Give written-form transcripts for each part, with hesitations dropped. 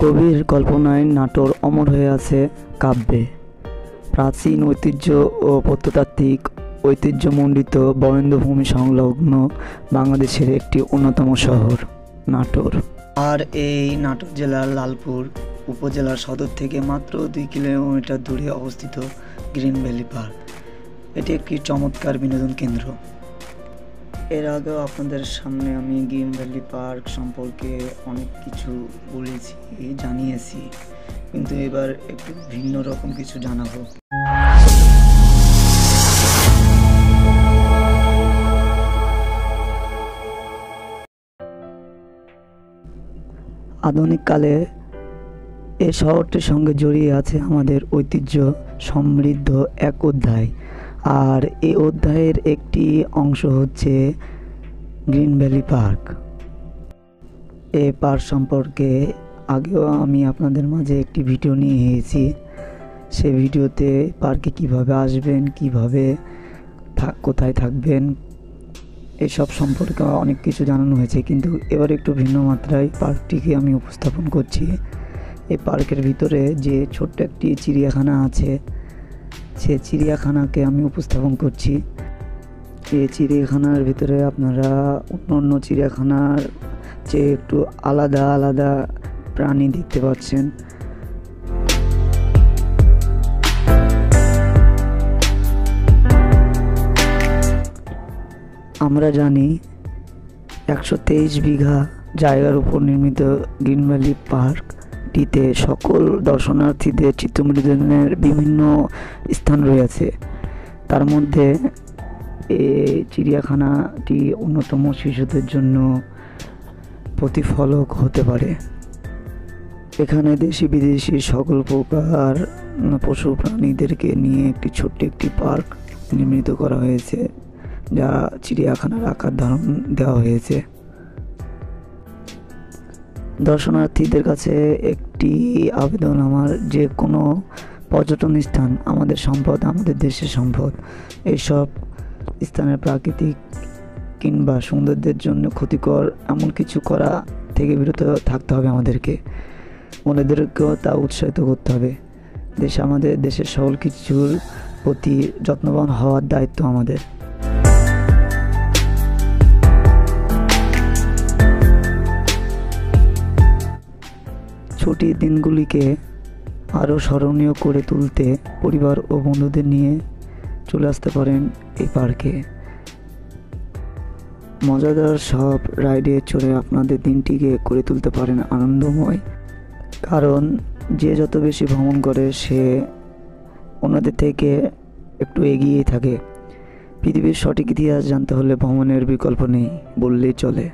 কবির কল্পনায় নাটোর অমর হয়ে আছে কাব্যে। প্রাচীন ঐতিহ্য ও প্রত্নতাত্ত্বিক ঐতিহ্যমণ্ডিত বরেন্দ্রভূমি সংলগ্ন বাংলাদেশের একটি অন্যতম শহর নাটোর। আর এই নাটোর জেলার লালপুর উপজেলার সদর থেকে মাত্র 2 কিলোমিটার দূরে অবস্থিত গ্রিন ভ্যালি পার্ক। এটি একটি চমৎকার বিনোদন কেন্দ্র। এর আগেও আপনাদের সামনে আমি গ্রিন ভ্যালি পার্ক সম্পর্কে অনেক কিছু বলেছি, জানিয়েছি, কিন্তু এবার একটু ভিন্ন রকম কিছু জানাবো। আধুনিক কালে এই শহরটির সঙ্গে জড়িয়ে আছে আমাদের ঐতিহ্য সমৃদ্ধ এক অধ্যায়। আর এই অধ্যায়ের একটি অংশ হচ্ছে গ্রিন ভ্যালি পার্ক। এই পার্ক সম্পর্কে আগেও আমি আপনাদের মাঝে একটি ভিডিও নিয়ে এসেছি। সেই ভিডিওতে পার্কে কিভাবে আসবেন, কিভাবে কোথায় থাকবেন, এসব সম্পর্কে অনেক কিছু জানানো হয়েছে, কিন্তু এবার একটু ভিন্ন মাত্রায় পার্কটিকে আমি উপস্থাপন করছি। এই পার্কের ভিতরে যে ছোট্ট একটি চিড়িয়াখানা আছে, সে চিড়িয়াখানাকে আমি উপস্থাপন করছি। এই চিড়িয়াখানার ভিতরে আপনারা অন্য চিড়িয়াখানার চেয়ে একটু আলাদা আলাদা প্রাণী দেখতে পাচ্ছেন। আমরা জানি 123 বিঘা জায়গার উপর নির্মিত গ্রিন ভ্যালি পার্কটিতে সকল দর্শনার্থীদের চিত্তবিনোদনের বিভিন্ন স্থান রয়েছে। তার মধ্যে এই চিড়িয়াখানাটি অন্যতম শিশুদের জন্য প্রতিফলক হতে পারে। এখানে দেশি বিদেশি সকল প্রকার পশু প্রাণীদেরকে নিয়ে ছোট্ট একটি পার্ক নির্মিত করা হয়েছে, যা চিড়িয়াখানার আকার ধারণ দেওয়া হয়েছে। দর্শনার্থীদের কাছে একটি আবেদন আমার, যে কোনো পর্যটন স্থান আমাদের সম্পদ, আমাদের দেশের সম্পদ। এইসব স্থানের প্রাকৃতিক কিংবা সৌন্দর্যের জন্য ক্ষতিকর এমন কিছু করা থেকে বিরত থাকতে হবে আমাদেরকে। ওনাদেরকেও তা উৎসাহিত করতে হবে। আমাদের দেশের সকল কিছুর প্রতি যত্নবান হওয়ার দায়িত্ব আমাদের। ছুটির দিনগুলিকে আরও স্মরণীয় করে তুলতে পরিবার ও বন্ধুদের নিয়ে চলে আসতে পারেন এই পার্কে। মজাদার সব রাইডে চড়ে আপনাদের দিনটিকে করে তুলতে পারেন আনন্দময়। কারণ যে যত বেশি ভ্রমণ করে সে অন্যদের থেকে একটু এগিয়েই থাকে। পৃথিবীর সঠিক ইতিহাস জানতে হলে ভ্রমণের বিকল্প নেই বললেই চলে।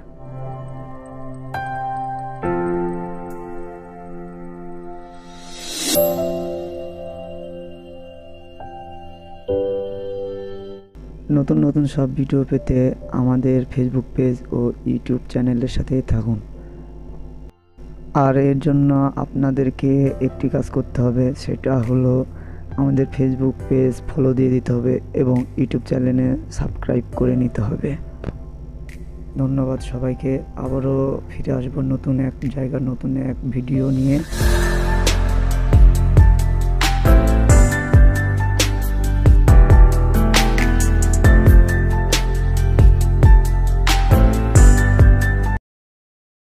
নতুন নতুন সব ভিডিও পেতে আমাদের ফেসবুক পেজ ও ইউটিউব চ্যানেলের সাথে থাকুন। আর এর জন্য আপনাদেরকে একটি কাজ করতে হবে, সেটা হলো আমাদের ফেসবুক পেজ ফলো দিয়ে দিতে হবে এবং ইউটিউব চ্যানেলে সাবস্ক্রাইব করে নিতে হবে। ধন্যবাদ সবাইকে। আবারও ফিরে আসবো নতুন এক জায়গার নতুন এক ভিডিও নিয়ে।